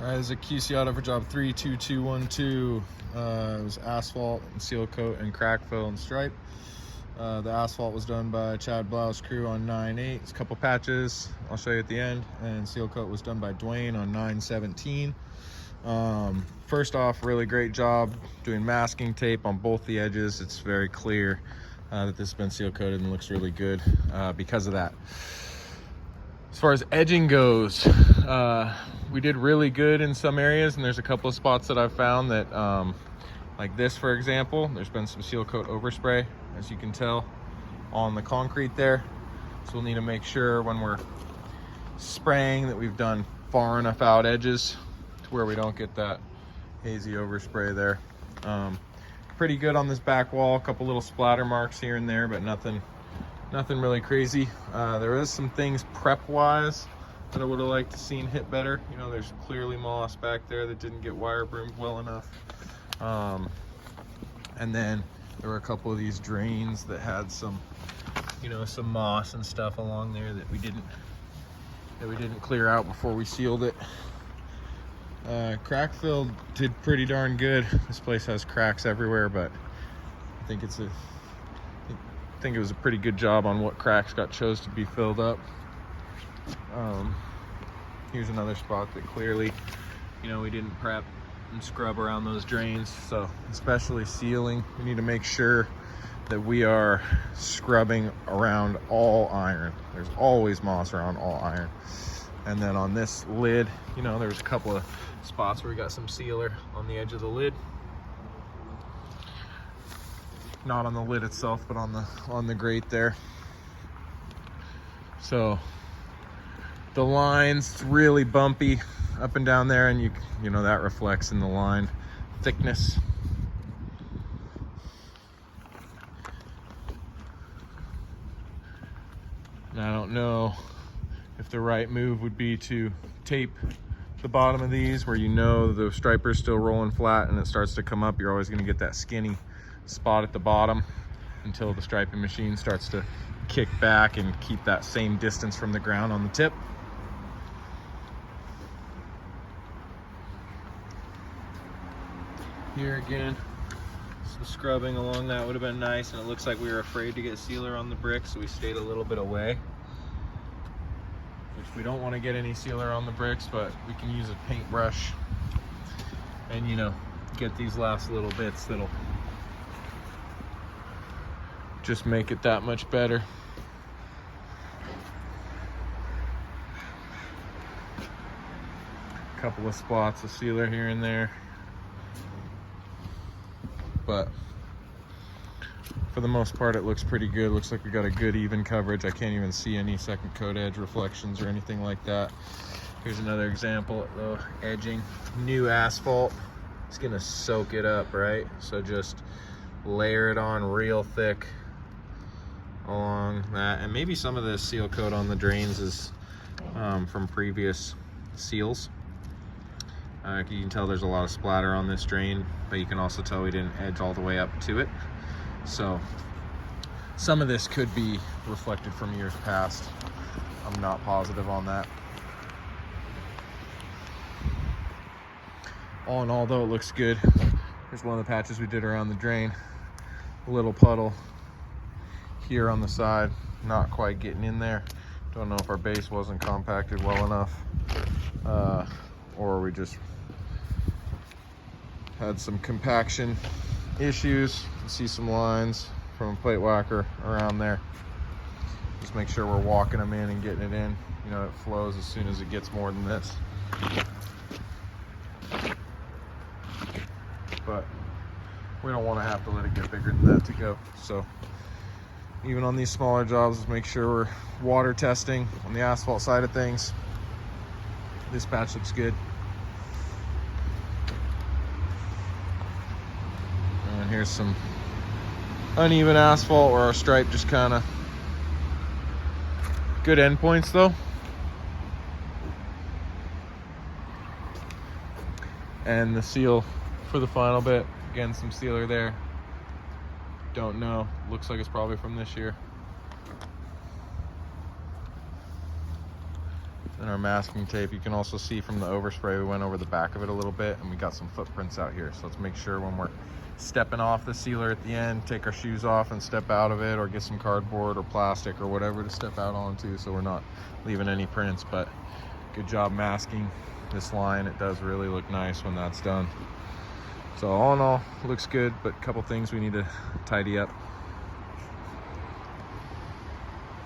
All right, this is a QC Auto for job 32212. It was asphalt and seal coat and crack fill and stripe. The asphalt was done by Chad Blau's crew on 9/8. It's a couple patches I'll show you at the end, and seal coat was done by Dwayne on 9/17. First off, really great job doing masking tape on both the edges. It's very clear that this has been seal coated and looks really good because of that. As far as edging goes, we did really good in some areas, and there's a couple of spots that I've found that, like this, for example, there's been some seal coat overspray, as you can tell, on the concrete there. So we'll need to make sure when we're spraying that we've done far enough out edges to where we don't get that hazy overspray there. Pretty good on this back wall, a couple little splatter marks here and there, but nothing really crazy. There is some things prep wise that I would have liked to seen hit better. You know, there's clearly moss back there that didn't get wire broomed well enough. And then there were a couple of these drains that had some, you know, some moss and stuff along there that we didn't clear out before we sealed it. Crack fill did pretty darn good. This place has cracks everywhere, but I think it was a pretty good job on what cracks got chose to be filled up. Here's another spot that clearly, you know, we didn't prep and scrub around those drains. So especially sealing, we need to make sure that we are scrubbing around all iron. There's always moss around all iron. And then on this lid, you know, there's a couple of spots where we got some sealer on the edge of the lid. Not on the lid itself, but on the grate there. So the line's really bumpy up and down there, and you know that reflects in the line thickness. And I don't know if the right move would be to tape the bottom of these where you know the striper's still rolling flat and it starts to come up. You're always going to get that skinny spot at the bottom until the striping machine starts to kick back and keep that same distance from the ground on the tip. Here again, some scrubbing along that would have been nice, and it looks like we were afraid to get sealer on the brick, so we stayed a little bit away. Which we don't want to get any sealer on the bricks, but we can use a paintbrush and, you know, get these last little bits that'll just make it that much better. A couple of spots of sealer here and there, but for the most part it looks pretty good. Looks like we got a good even coverage. I can't even see any second coat edge reflections or anything like that. Here's another example of edging. New asphalt, it's gonna soak it up, right? So just layer it on real thick along that, and maybe some of the seal coat on the drains is from previous seals. You can tell there's a lot of splatter on this drain, but you can also tell we didn't edge all the way up to it. So some of this could be reflected from years past. I'm not positive on that. All in all though, it looks good. Here's one of the patches we did around the drain. A little puddle here on the side, not quite getting in there. Don't know if our base wasn't compacted well enough, or we just had some compaction issues. You see some lines from a plate whacker around there. Just make sure we're walking them in and getting it in. You know, it flows as soon as it gets more than this. But we don't want to have to let it get bigger than that to go. So even on these smaller jobs, let's make sure we're water testing on the asphalt side of things. This patch looks good. And here's some uneven asphalt where our stripe just kind of good endpoints though. And the seal for the final bit, again, some sealer there. Don't know, looks like it's probably from this year. and our masking tape. You can also see from the overspray, we went over the back of it a little bit, and we got some footprints out here. So let's make sure when we're stepping off the sealer at the end, take our shoes off and step out of it, or get some cardboard or plastic or whatever to step out onto, so we're not leaving any prints. But good job masking this line. It does really look nice when that's done. So all in all, it looks good, but a couple things we need to tidy up.